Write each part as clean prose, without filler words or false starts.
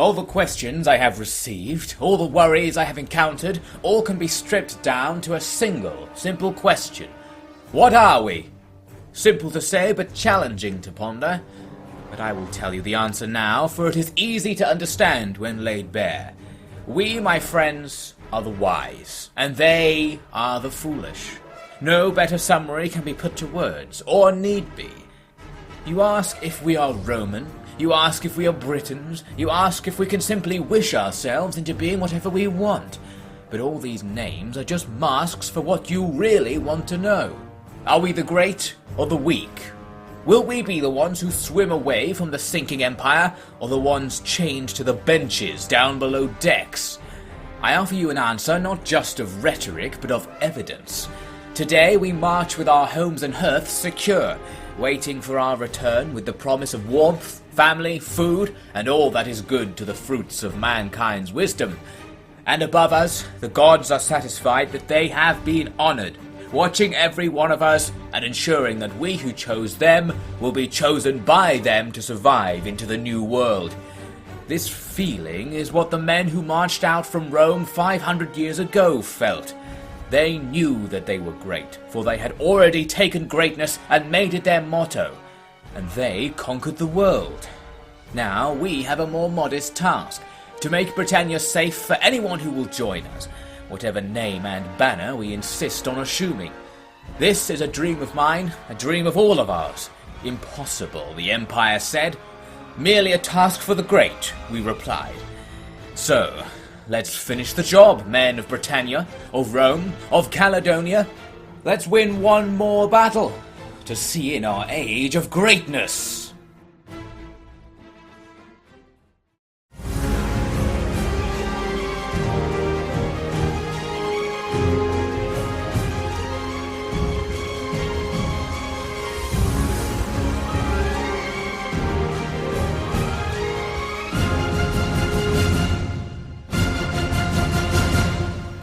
All the questions I have received, all the worries I have encountered, all can be stripped down to a single, simple question. What are we? Simple to say, but challenging to ponder. But I will tell you the answer now, for it is easy to understand when laid bare. We, my friends, are the wise, and they are the foolish. No better summary can be put to words, or need be. You ask if we are Roman, you ask if we are Britons, you ask if we can simply wish ourselves into being whatever we want. But all these names are just masks for what you really want to know. Are we the great or the weak? Will we be the ones who swim away from the sinking empire, or the ones chained to the benches down below decks? I offer you an answer not just of rhetoric, but of evidence. Today we march with our homes and hearths secure, waiting for our return with the promise of warmth, family, food, and all that is good to the fruits of mankind's wisdom. And above us, the gods are satisfied that they have been honoured, watching every one of us and ensuring that we who chose them will be chosen by them to survive into the new world. This feeling is what the men who marched out from Rome 500 years ago felt. They knew that they were great, for they had already taken greatness and made it their motto, and they conquered the world. Now we have a more modest task, to make Britannia safe for anyone who will join us, whatever name and banner we insist on assuming. This is a dream of mine, a dream of all of ours. Impossible, the Empire said. Merely a task for the great, we replied. So, let's finish the job, men of Britannia, of Rome, of Caledonia. Let's win one more battle, to see in our age of greatness.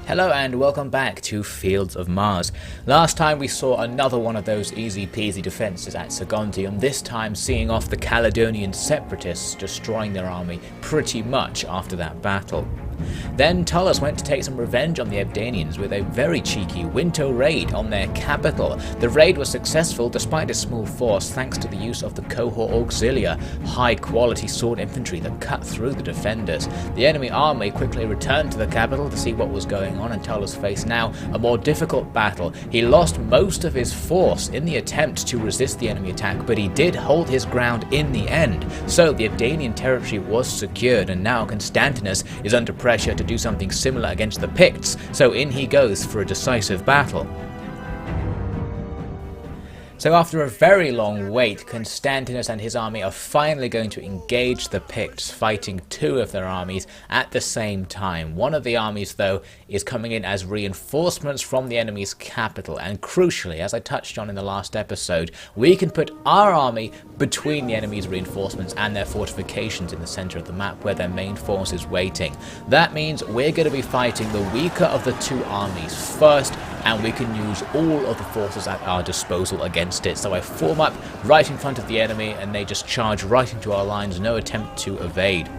Hello and welcome back to Fields of Mars. Last time we saw another one of those easy peasy defences at Saguntium, this time seeing off the Caledonian separatists, destroying their army pretty much after that battle. Then Tullus went to take some revenge on the Ebdanians with a very cheeky winter raid on their capital. The raid was successful despite a small force thanks to the use of the cohort auxilia, high quality sword infantry that cut through the defenders. The enemy army quickly returned to the capital to see what was going on, and Tullus faced now a more difficult battle. He lost most of his force in the attempt to resist the enemy attack, but he did hold his ground in the end. So the Ebdanian territory was secured, and now Constantinus is under pressure to do something similar against the Picts, so in he goes for a decisive battle. So after a very long wait, Constantinus and his army are finally going to engage the Picts, fighting two of their armies at the same time. One of the armies, though, is coming in as reinforcements from the enemy's capital, and crucially, as I touched on in the last episode, we can put our army between the enemy's reinforcements and their fortifications in the centre of the map where their main force is waiting. That means we're going to be fighting the weaker of the two armies first, and we can use all of the forces at our disposal against it. So I form up right in front of the enemy and they just charge right into our lines, no attempt to evade.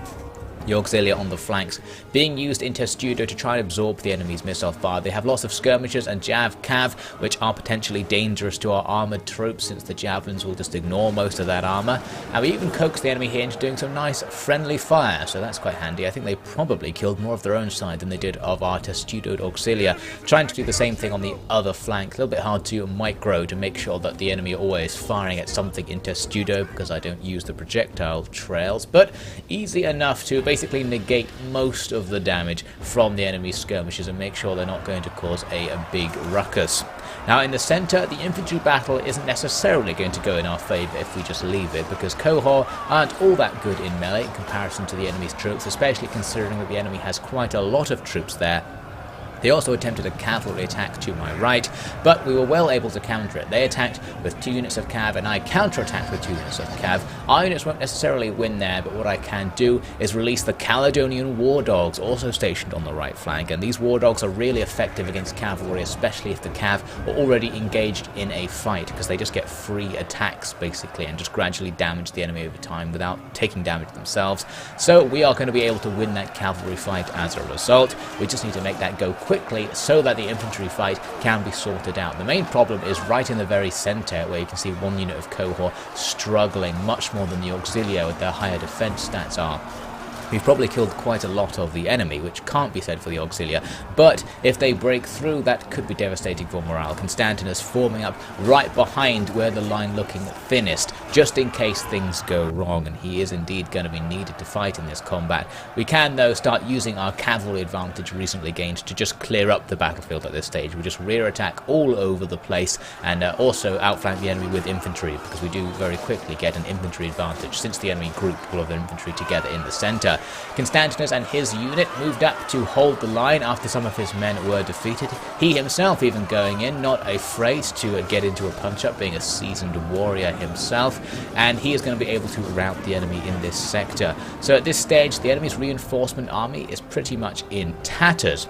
The auxilia on the flanks being used in testudo to try and absorb the enemy's missile fire. They have lots of skirmishers and cav, which are potentially dangerous to our armoured troops since the javelins will just ignore most of that armour. And we even coax the enemy here into doing some nice friendly fire, so that's quite handy. I think they probably killed more of their own side than they did of our testudoed auxilia. Trying to do the same thing on the other flank, a little bit hard to micro to make sure that the enemy are always firing at something in testudo because I don't use the projectile trails, but easy enough to basically negate most of the damage from the enemy's skirmishers and make sure they're not going to cause a big ruckus. Now in the centre, the infantry battle isn't necessarily going to go in our favour if we just leave it, because cohort aren't all that good in melee in comparison to the enemy's troops, especially considering that the enemy has quite a lot of troops there. They also attempted a cavalry attack to my right, but we were well able to counter it. They attacked with 2 units of cav, and I counterattacked with 2 units of cav. Our units won't necessarily win there, but what I can do is release the Caledonian war dogs, also stationed on the right flank, and these war dogs are really effective against cavalry, especially if the cav are already engaged in a fight, because they just get free attacks basically and just gradually damage the enemy over time without taking damage themselves. So we are going to be able to win that cavalry fight as a result. We just need to make that go quickly so that the infantry fight can be sorted out. The main problem is right in the very centre, where you can see 1 unit of cohort struggling much more than the auxilia with their higher defence stats are. We've probably killed quite a lot of the enemy, which can't be said for the auxilia, but if they break through, that could be devastating for morale. Constantinus forming up right behind where the line looking thinnest, just in case things go wrong, and he is indeed going to be needed to fight in this combat. We can, though, start using our cavalry advantage recently gained to just clear up the battlefield at this stage. We just rear attack all over the place, and also outflank the enemy with infantry, because we do very quickly get an infantry advantage, since the enemy grouped all of their infantry together in the centre. Constantinus and his unit moved up to hold the line after some of his men were defeated. He himself even going in, not afraid to get into a punch-up, being a seasoned warrior himself, and he is going to be able to rout the enemy in this sector. So at this stage, the enemy's reinforcement army is pretty much in tatters.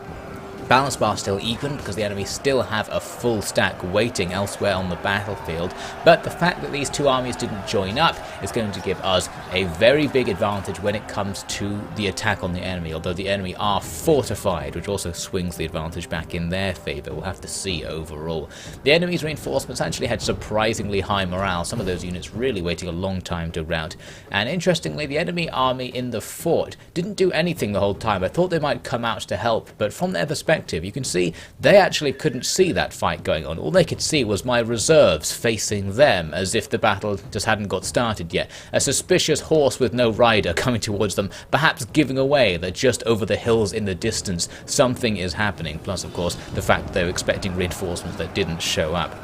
Balance bar still even, because the enemy still have a full stack waiting elsewhere on the battlefield, but the fact that these 2 armies didn't join up is going to give us a very big advantage when it comes to the attack on the enemy, although the enemy are fortified, which also swings the advantage back in their favour. We'll have to see overall. The enemy's reinforcements actually had surprisingly high morale, some of those units really waiting a long time to rout, and interestingly, the enemy army in the fort didn't do anything the whole time. I thought they might come out to help, but from their perspective, you can see they actually couldn't see that fight going on. All they could see was my reserves facing them, as if the battle just hadn't got started yet. A suspicious horse with no rider coming towards them, perhaps giving away that just over the hills in the distance something is happening, plus of course the fact that they were expecting reinforcements that didn't show up.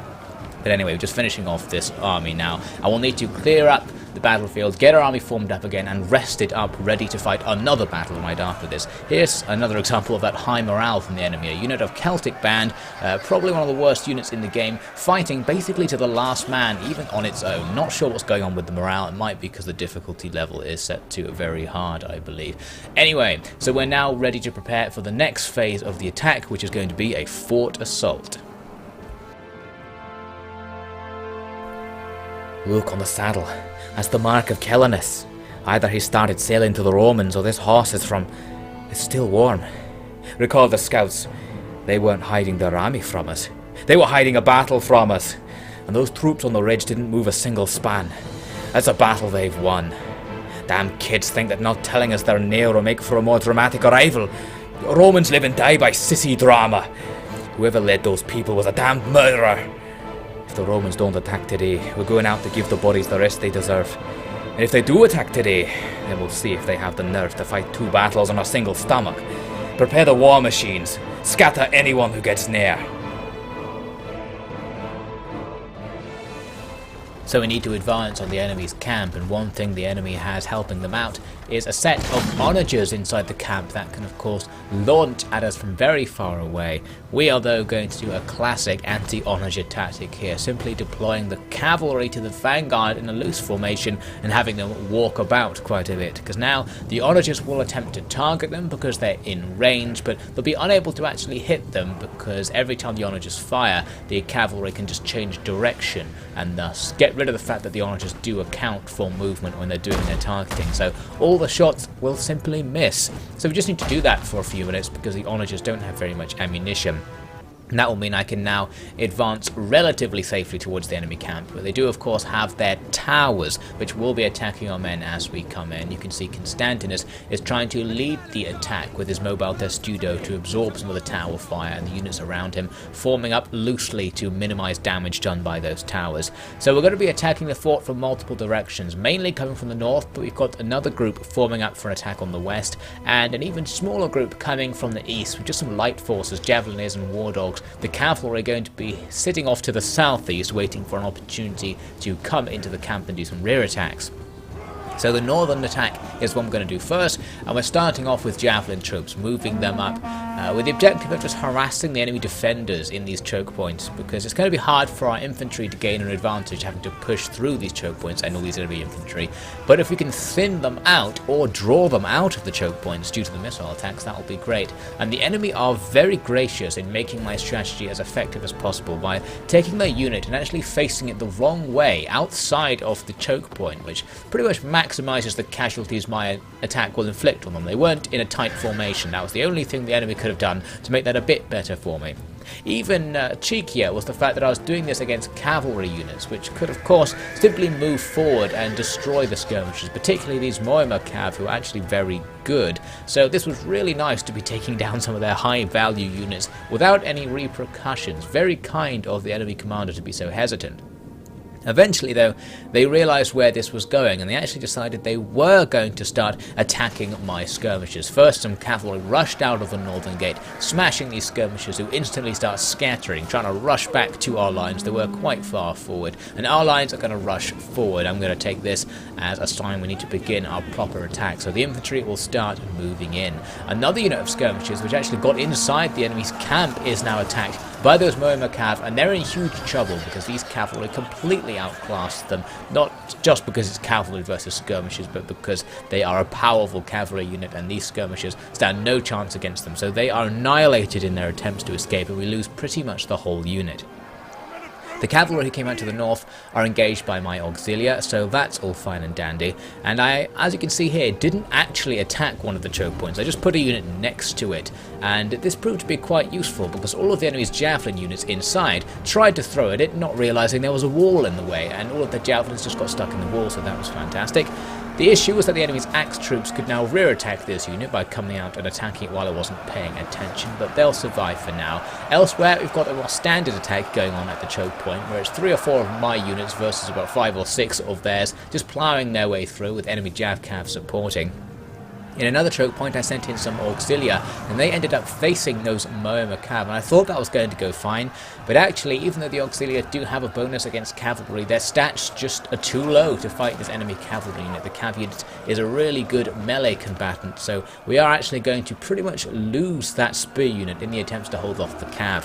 But anyway, we're just finishing off this army now. I will need to clear up the battlefield, get our army formed up again, and rest it up, ready to fight another battle right after this. Here's another example of that high morale from the enemy. A unit of Celtic band, probably one of the worst units in the game, fighting basically to the last man, even on its own. Not sure what's going on with the morale. It might be because the difficulty level is set to very hard, I believe. Anyway, so we're now ready to prepare for the next phase of the attack, which is going to be a fort assault. Look on the saddle. That's the mark of Caledonian. Either he started sailing to the Romans, or this horse is from... It's still warm. Recall the scouts. They weren't hiding their army from us. They were hiding a battle from us. And those troops on the ridge didn't move a single span. That's a battle they've won. Damn kids think that not telling us they're near will make for a more dramatic arrival. Romans live and die by sissy drama. Whoever led those people was a damned murderer. If the Romans don't attack today, we're going out to give the bodies the rest they deserve. And if they do attack today, then we'll see if they have the nerve to fight 2 battles on a single stomach. Prepare the war machines. Scatter anyone who gets near. So we need to advance on the enemy's camp, and one thing the enemy has helping them out is a set of onagers inside the camp that can of course launch at us from very far away. We are though going to do a classic anti-onager tactic here, simply deploying the cavalry to the vanguard in a loose formation and having them walk about quite a bit, because now the onagers will attempt to target them because they're in range, but they'll be unable to actually hit them because every time the onagers fire, the cavalry can just change direction and thus get rid of the fact that the onagers do account for movement when they're doing their targeting. So all the shots will simply miss. So we just need to do that for a few minutes because the onagers don't have very much ammunition. And that will mean I can now advance relatively safely towards the enemy camp. But they do of course have their towers, which will be attacking our men as we come in. You can see Constantinus is trying to lead the attack with his mobile testudo to absorb some of the tower fire and the units around him, forming up loosely to minimize damage done by those towers. So we're going to be attacking the fort from multiple directions, mainly coming from the north, but we've got another group forming up for an attack on the west, and an even smaller group coming from the east with just some light forces, javelineers and war dogs. The cavalry are going to be sitting off to the southeast, waiting for an opportunity to come into the camp and do some rear attacks. So the northern attack is what I'm going to do first, and we're starting off with javelin troops, moving them up with the objective of just harassing the enemy defenders in these choke points, because it's going to be hard for our infantry to gain an advantage having to push through these choke points and all these enemy infantry. But if we can thin them out or draw them out of the choke points due to the missile attacks, that will be great. And the enemy are very gracious in making my strategy as effective as possible by taking their unit and actually facing it the wrong way outside of the choke point, which pretty much maximizes the casualties my attack will inflict on them. They weren't in a tight formation. That was the only thing the enemy could have done to make that a bit better for me. Even cheekier was the fact that I was doing this against cavalry units, which could of course simply move forward and destroy the skirmishers, particularly these Moema Cav, who are actually very good. So this was really nice to be taking down some of their high value units without any repercussions. Very kind of the enemy commander to be so hesitant. Eventually, though, they realised where this was going, and they actually decided they were going to start attacking my skirmishers. First, some cavalry rushed out of the northern gate, smashing these skirmishers, who instantly start scattering, trying to rush back to our lines. They were quite far forward, and our lines are going to rush forward. I'm going to take this as a sign we need to begin our proper attack. So the infantry will start moving in. Another unit of skirmishers, which actually got inside the enemy's camp, is now attacked by those Moema Cav, and they're in huge trouble because these cavalry completely outclassed them, not just because it's cavalry versus skirmishers, but because they are a powerful cavalry unit and these skirmishers stand no chance against them. So they are annihilated in their attempts to escape, and we lose pretty much the whole unit. The cavalry who came out to the north are engaged by my auxilia, so that's all fine and dandy. And I, as you can see here, didn't actually attack one of the choke points. I just put a unit next to it, and this proved to be quite useful because all of the enemy's javelin units inside tried to throw at it, not realizing there was a wall in the way, and all of the javelins just got stuck in the wall, so that was fantastic. The issue was that the enemy's axe troops could now rear attack this unit by coming out and attacking it while I wasn't paying attention, but they'll survive for now. Elsewhere, we've got a more standard attack going on at the choke point, where it's 3 or 4 of my units versus about 5 or 6 of theirs, just ploughing their way through with enemy Jav Cav supporting. In another choke point, I sent in some auxilia, and they ended up facing those Moema Cav, and I thought that was going to go fine, but actually, even though the auxilia do have a bonus against cavalry, their stats just are too low to fight this enemy cavalry unit. The Cav unit is a really good melee combatant, so we are actually going to pretty much lose that spear unit in the attempts to hold off the Cav.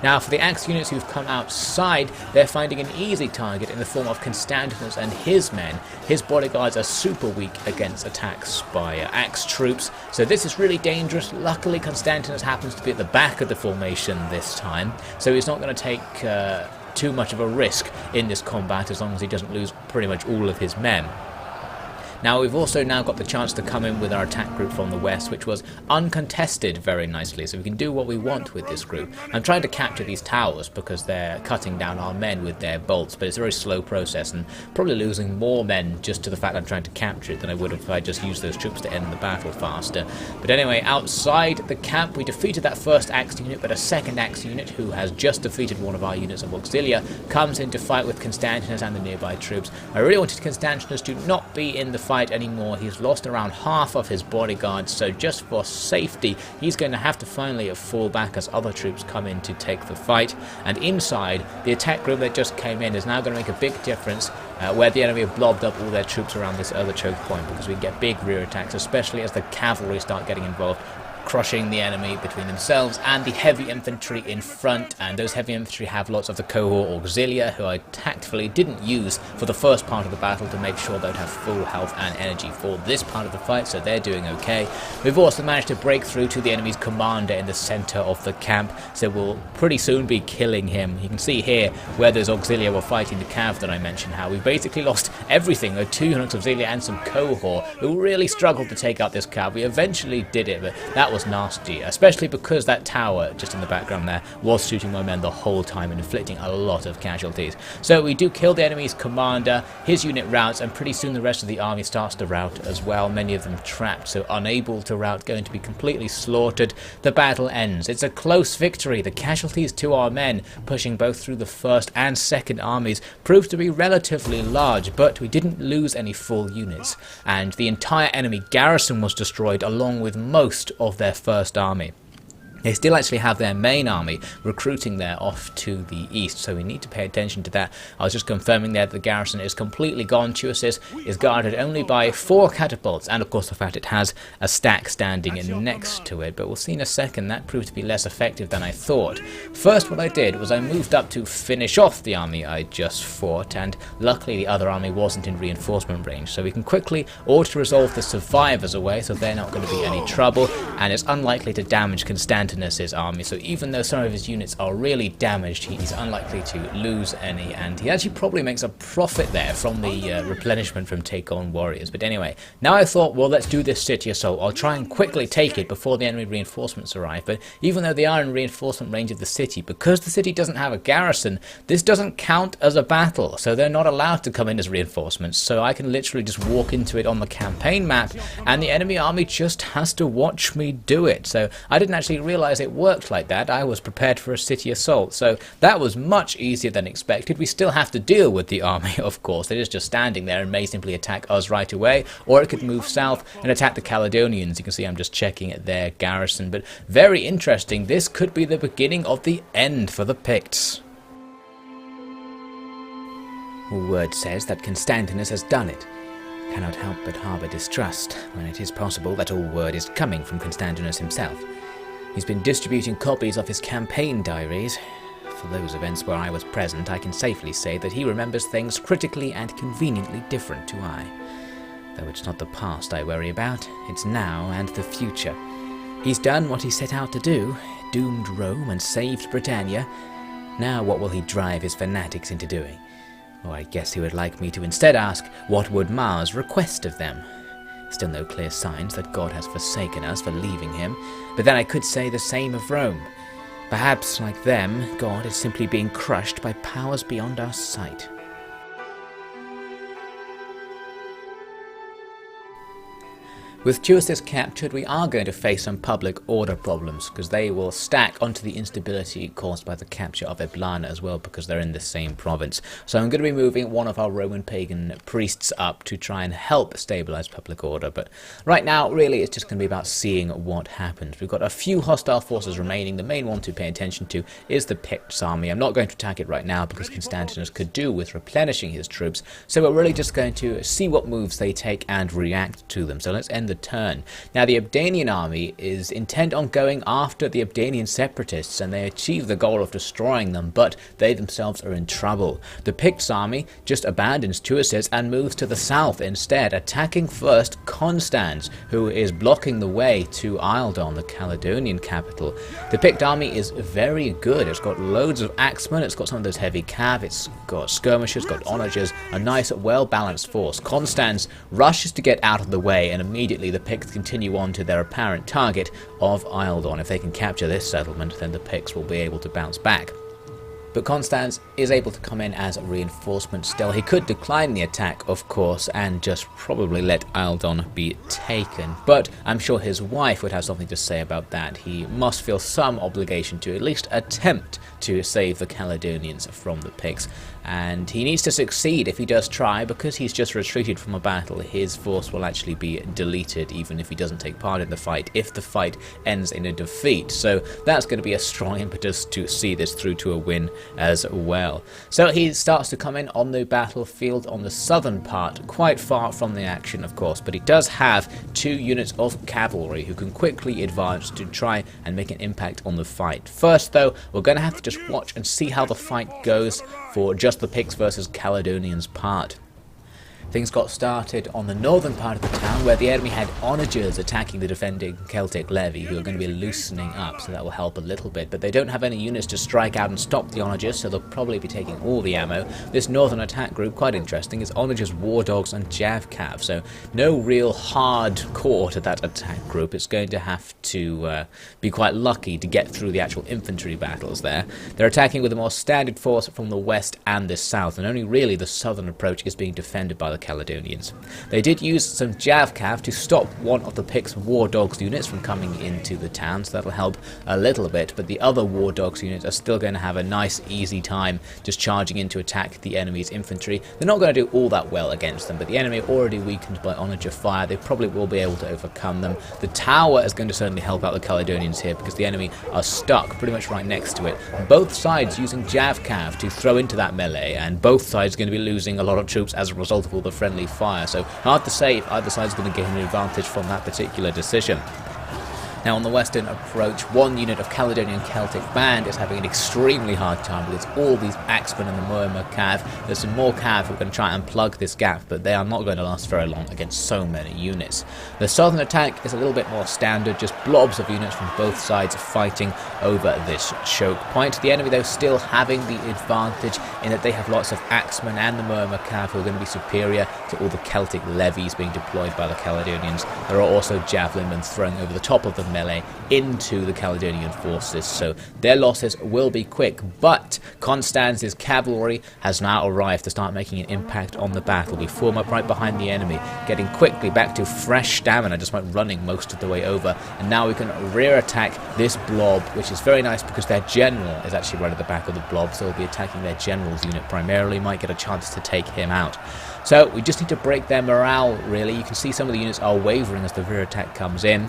Now, for the axe units who've come outside, they're finding an easy target in the form of Constantinus and his men. His bodyguards are super weak against attacks by axe troops, so this is really dangerous. Luckily, Constantinus happens to be at the back of the formation this time, so he's not going to take too much of a risk in this combat as long as he doesn't lose pretty much all of his men. Now, we've also now got the chance to come in with our attack group from the west, which was uncontested very nicely, so we can do what we want with this group. I'm trying to capture these towers because they're cutting down our men with their bolts, but it's a very slow process, and probably losing more men just to the fact I'm trying to capture it than I would if I just used those troops to end the battle faster. But anyway, outside the camp, we defeated that first axe unit, but a second axe unit, who has just defeated one of our units of auxilia, comes in to fight with Constantinus and the nearby troops. I really wanted Constantinus to not be in the fight anymore. He's lost around half of his bodyguards, so just for safety he's going to have to finally fall back as other troops come in to take the fight. And inside, the attack group that just came in is now going to make a big difference where the enemy have blobbed up all their troops around this other choke point, because we can get big rear attacks, especially as the cavalry start getting involved, crushing the enemy between themselves and the heavy infantry in front. And those heavy infantry have lots of the cohort auxilia, who I tactfully didn't use for the first part of the battle to make sure they'd have full health and energy for this part of the fight, so they're doing okay. We've also managed to break through to the enemy's commander in the center of the camp, so we'll pretty soon be killing him. You can see here where those auxilia were fighting the Cav that I mentioned, how we basically lost everything. There were 2 units of auxilia and some cohort who really struggled to take out this Cav. We eventually did it, but that was nasty, especially because that tower just in the background there was shooting my men the whole time and inflicting a lot of casualties. So we do kill the enemy's commander, his unit routes, and pretty soon the rest of the army starts to rout as well, many of them trapped, so unable to rout, going to be completely slaughtered. The battle ends. It's a close victory. The casualties to our men, pushing both through the first and second armies, proved to be relatively large, but we didn't lose any full units, and the entire enemy garrison was destroyed along with most of their first army. They still actually have their main army recruiting there off to the east, so we need to pay attention to that. I was just confirming there that the garrison is completely gone. Tuesis is guarded only by 4 catapults, and of course the fact it has a stack standing in next to it, but we'll see in a second that proved to be less effective than I thought. First, what I did was I moved up to finish off the army I just fought, and luckily the other army wasn't in reinforcement range, so we can quickly auto-resolve the survivors away, so they're not going to be any trouble, and it's unlikely to damage Constantinus' army, so even though some of his units are really damaged, he's unlikely to lose any, and he actually probably makes a profit there from the replenishment from take-on warriors. But anyway, now I thought, well, let's do this city assault. I'll try and quickly take it before the enemy reinforcements arrive, but even though they are in reinforcement range of the city, because the city doesn't have a garrison, this doesn't count as a battle, so they're not allowed to come in as reinforcements, so I can literally just walk into it on the campaign map, and the enemy army just has to watch me do it. So I didn't actually realize it worked like that. I was prepared for a city assault, so that was much easier than expected. We still have to deal with the army, of course. It is just standing there and may simply attack us right away, or it could move south and attack the Caledonians. You can see I'm just checking their garrison, but very interesting. This could be the beginning of the end for the Picts. Word says that Constantinus has done it. Cannot help but harbour distrust when it is possible that all word is coming from Constantinus himself. He's been distributing copies of his campaign diaries. For those events where I was present, I can safely say that he remembers things critically and conveniently different to I. Though it's not the past I worry about, it's now and the future. He's done what he set out to do, doomed Rome and saved Britannia. Now what will he drive his fanatics into doing? Or I guess he would like me to instead ask, what would Mars request of them? Still no clear signs that God has forsaken us for leaving him, but then I could say the same of Rome. Perhaps, like them, God is simply being crushed by powers beyond our sight. With Tuesis captured, we are going to face some public order problems, because they will stack onto the instability caused by the capture of Eblana as well, because they're in the same province. So I'm going to be moving one of our Roman pagan priests up to try and help stabilize public order, but right now, really, it's just going to be about seeing what happens. We've got a few hostile forces remaining. The main one to pay attention to is the Picts army. I'm not going to attack it right now, because Constantinus could do with replenishing his troops, so we're really just going to see what moves they take and react to them. So let's end the turn. Now the Abdanian army is intent on going after the Abdanian separatists, and they achieve the goal of destroying them, but they themselves are in trouble. The Picts army just abandons Tuesis and moves to the south instead, attacking first Constans, who is blocking the way to Eildon, the Caledonian capital. The Pict army is very good. It's got loads of axemen, it's got some of those heavy cav, it's got skirmishers, got onagers, a nice well-balanced force. Constans rushes to get out of the way, and immediately the Picts continue on to their apparent target of Eildon. If they can capture this settlement, then the Picts will be able to bounce back. But Constans is able to come in as a reinforcement still. He could decline the attack, of course, and just probably let Eildon be taken. But I'm sure his wife would have something to say about that. He must feel some obligation to at least attempt to save the Caledonians from the Picts. And he needs to succeed if he does try, because he's just retreated from a battle. His force will actually be deleted even if he doesn't take part in the fight, if the fight ends in a defeat. So that's going to be a strong impetus to see this through to a win as well. So he starts to come in on the battlefield on the southern part, quite far from the action of course, but he does have 2 units of cavalry who can quickly advance to try and make an impact on the fight. First though, we're going to have to just watch and see how the fight goes for just the Picts versus Caledonians part. Things got started on the northern part of the town, where the enemy had onagers attacking the defending Celtic levy, who are going to be loosening up, so that will help a little bit. But they don't have any units to strike out and stop the onagers, so they'll probably be taking all the ammo. This northern attack group, quite interesting, is onagers, war dogs and javcav, so no real hard core to that attack group. It's going to have to be quite lucky to get through the actual infantry battles there. They're attacking with a more standard force from the west and the south, and only really the southern approach is being defended by the Caledonians. They did use some Javcav to stop one of the Picts War Dogs units from coming into the town, so that'll help a little bit, but the other War Dogs units are still going to have a nice easy time just charging in to attack the enemy's infantry. They're not going to do all that well against them, but the enemy already weakened by Onage of Fire. They probably will be able to overcome them. The tower is going to certainly help out the Caledonians here because the enemy are stuck pretty much right next to it. Both sides using Javcav to throw into that melee, and both sides are going to be losing a lot of troops as a result of all the friendly fire, so hard to say if either side is going to gain an advantage from that particular decision. Now on the western approach, one unit of Caledonian Celtic Band is having an extremely hard time with all these Axemen and the Muammar Cav. There's some more Cav who are going to try and plug this gap, but they are not going to last very long against so many units. The southern attack is a little bit more standard, just blobs of units from both sides fighting over this choke point. The enemy though still having the advantage in that they have lots of Axemen and the Muammar Cav who are going to be superior to all the Celtic levies being deployed by the Caledonians. There are also javelinmen throwing over the top of the melee into the Caledonian forces, so their losses will be quick, but Constans' cavalry has now arrived to start making an impact on the battle. We form up right behind the enemy, getting quickly back to fresh stamina just by running most of the way over, and now we can rear attack this blob, which is very nice because their general is actually right at the back of the blob, so we'll be attacking their general's unit primarily, might get a chance to take him out. So we just need to break their morale really. You can see some of the units are wavering as the rear attack comes in.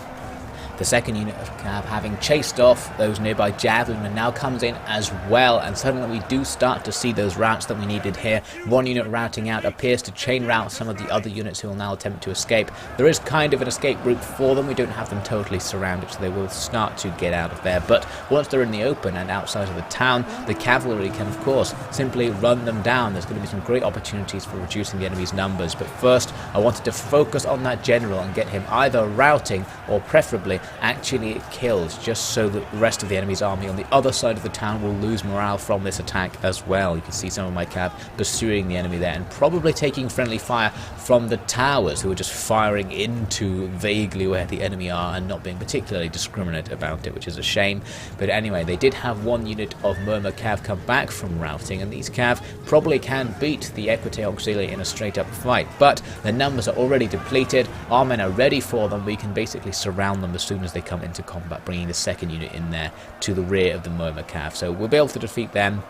The second unit of Cav, having chased off those nearby javelinmen, now comes in as well, and suddenly we do start to see those routes that we needed here. One unit routing out appears to chain route some of the other units who will now attempt to escape. There is kind of an escape route for them. We don't have them totally surrounded, so they will start to get out of there. But once they're in the open and outside of the town, the cavalry can of course simply run them down. There's going to be some great opportunities for reducing the enemy's numbers. But first, I wanted to focus on that general and get him either routing or preferably actually killed, just so that the rest of the enemy's army on the other side of the town will lose morale from this attack as well. You can see some of my cav pursuing the enemy there and probably taking friendly fire from the towers, who are just firing into vaguely where the enemy are and not being particularly discriminate about it, which is a shame. But anyway, they did have one unit of Muammar cav come back from routing, and these cav probably can beat the Equite Auxiliary in a straight up fight, but their numbers are already depleted. Our men are ready for them. We can basically surround them as soon as they come into combat, bringing the second unit in there to the rear of the Muammar cav. So we'll be able to defeat them.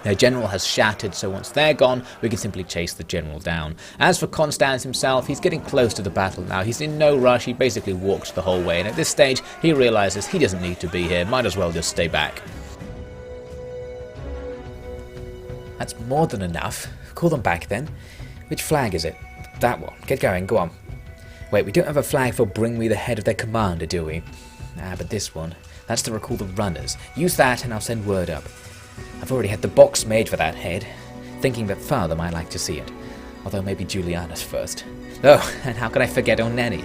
Their general has shattered, so once they're gone, we can simply chase the general down. As for Constans himself, he's getting close to the battle now. He's in no rush. He basically walks the whole way, and at this stage, he realizes he doesn't need to be here. Might as well just stay back. That's more than enough. Call them back then. Which flag is it? That one. Get going, go on. Wait, we don't have a flag for bring me the head of their commander, do we? But this one. That's to recall the runners. Use that and I'll send word up. I've already had the box made for that head, thinking that father might like to see it. Although maybe Juliana's first. Oh, and how could I forget Oneni?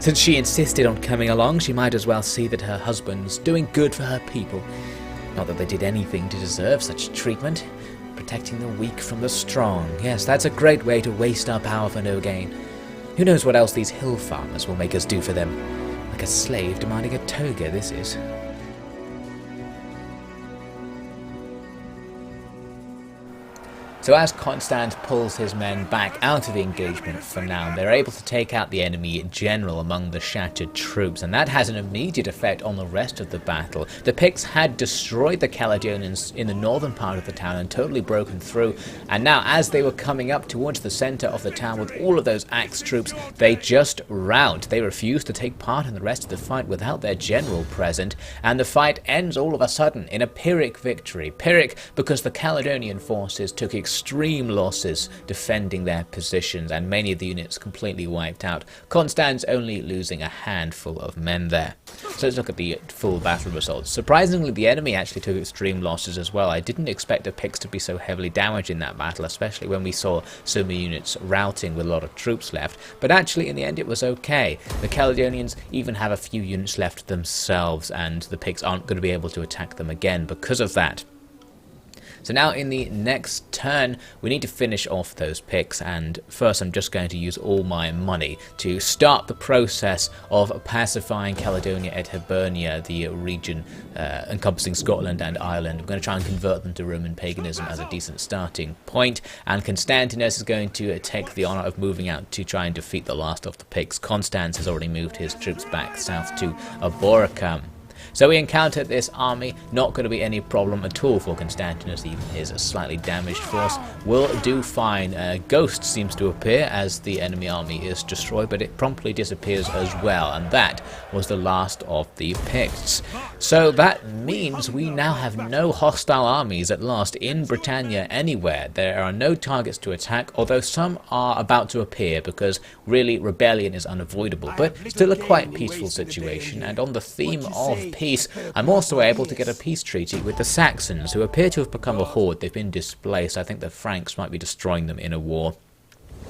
Since she insisted on coming along, she might as well see that her husband's doing good for her people. Not that they did anything to deserve such treatment. Protecting the weak from the strong. Yes, that's a great way to waste our power for no gain. Who knows what else these hill farmers will make us do for them? Like a slave demanding a toga, this is. So as Constans pulls his men back out of the engagement for now, they're able to take out the enemy general among the shattered troops, and that has an immediate effect on the rest of the battle. The Picts had destroyed the Caledonians in the northern part of the town and totally broken through, and now as they were coming up towards the centre of the town with all of those axe troops, they just rout. They refuse to take part in the rest of the fight without their general present, and the fight ends all of a sudden in a Pyrrhic victory. Pyrrhic because the Caledonian forces took extreme losses defending their positions, and many of the units completely wiped out. Constans only losing a handful of men there. So let's look at the full battle results. Surprisingly, the enemy actually took extreme losses as well. I didn't expect the Picts to be so heavily damaged in that battle, especially when we saw so many units routing with a lot of troops left. But actually, in the end, it was okay. The Caledonians even have a few units left themselves, and the Picts aren't going to be able to attack them again because of that. So now in the next turn, we need to finish off those Picts, and first I'm just going to use all my money to start the process of pacifying Caledonia and Hibernia, the region encompassing Scotland and Ireland. I'm going to try and convert them to Roman paganism as a decent starting point, and Constantinus is going to take the honour of moving out to try and defeat the last of the Picts. Constans has already moved his troops back south to Aboracum. So we encountered this army, not going to be any problem at all for Constantinus. Even his slightly damaged force will do fine. A ghost seems to appear as the enemy army is destroyed, but it promptly disappears as well, and that was the last of the Picts. So that means we now have no hostile armies at last in Britannia anywhere. There are no targets to attack, although some are about to appear because really rebellion is unavoidable, but still a quite peaceful situation. And on the theme of peace, I'm also able to get a peace treaty with the Saxons, who appear to have become a horde. They've been displaced. I think the Franks might be destroying them in a war.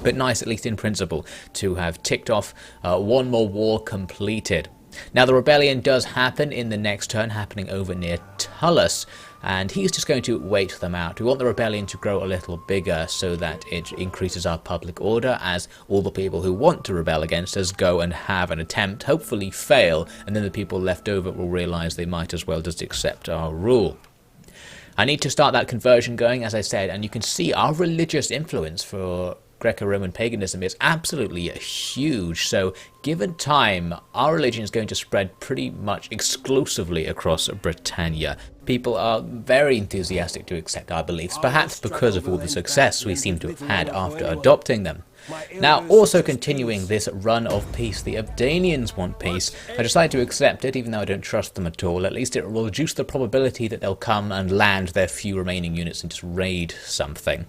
But nice, at least in principle, to have ticked off one more war completed. Now the rebellion does happen in the next turn, happening over near Tuesis, and he's just going to wait them out. We want the rebellion to grow a little bigger so that it increases our public order, as all the people who want to rebel against us go and have an attempt, hopefully fail, and then the people left over will realise they might as well just accept our rule. I need to start that conversion going, as I said, and you can see our religious influence for Greco-Roman paganism is absolutely huge. So given time, our religion is going to spread pretty much exclusively across Britannia. People are very enthusiastic to accept our beliefs, perhaps because of all the success we seem to have had after adopting them. Now, also continuing this run of peace, the Abdanians want peace. I decided to accept it, even though I don't trust them at all. At least it will reduce the probability that they'll come and land their few remaining units and just raid something.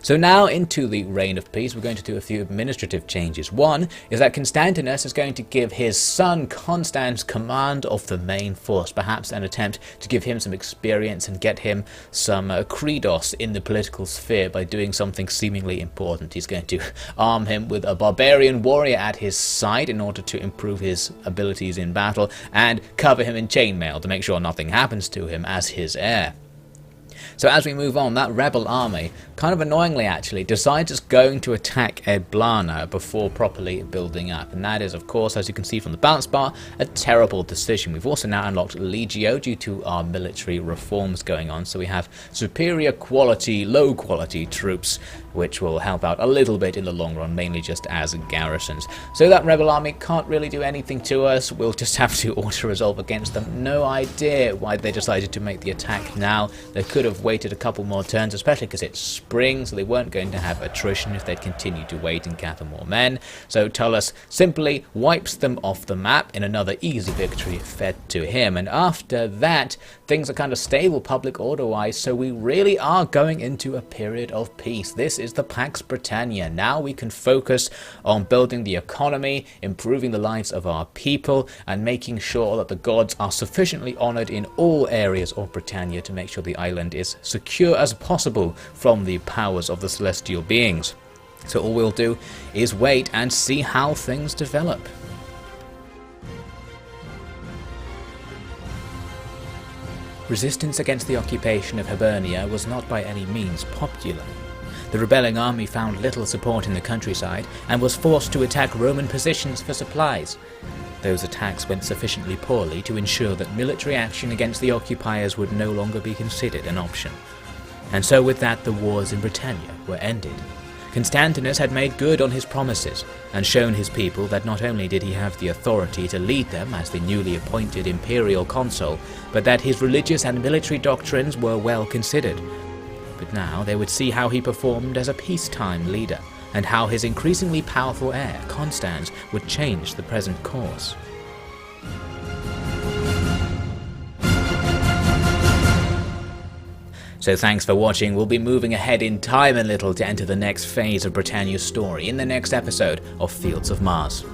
So now into the reign of peace, we're going to do a few administrative changes. One is that Constantinus is going to give his son Constans command of the main force, perhaps an attempt to give him some experience and get him some credos in the political sphere by doing something seemingly important. He's going to arm him with a barbarian warrior at his side in order to improve his abilities in battle, and cover him in chainmail to make sure nothing happens to him as his heir. So as we move on, that rebel army, kind of annoyingly actually, decides it's going to attack Eblana before properly building up. And that is, of course, as you can see from the balance bar, a terrible decision. We've also now unlocked Legio due to our military reforms going on. So we have superior quality, low quality troops, which will help out a little bit in the long run, mainly just as garrisons. So that rebel army can't really do anything to us. We'll just have to auto-resolve against them. No idea why they decided to make the attack now. They could have waited a couple more turns, especially because it's spring, so they weren't going to have attrition if they'd continued to wait and gather more men. So Tuesis simply wipes them off the map in another easy victory fed to him. And after that, things are kind of stable public order-wise, so we really are going into a period of peace. This is the Pax Britannia. Now we can focus on building the economy, improving the lives of our people, and making sure that the gods are sufficiently honoured in all areas of Britannia to make sure the island is secure as possible from the powers of the celestial beings. So all we'll do is wait and see how things develop. Resistance against the occupation of Hibernia was not by any means popular. The rebelling army found little support in the countryside and was forced to attack Roman positions for supplies. Those attacks went sufficiently poorly to ensure that military action against the occupiers would no longer be considered an option. And so with that, the wars in Britannia were ended. Constantinus had made good on his promises and shown his people that not only did he have the authority to lead them as the newly appointed imperial consul, but that his religious and military doctrines were well considered. But now they would see how he performed as a peacetime leader, and how his increasingly powerful heir, Constans, would change the present course. So thanks for watching. We'll be moving ahead in time a little to enter the next phase of Britannia's story in the next episode of Fields of Mars.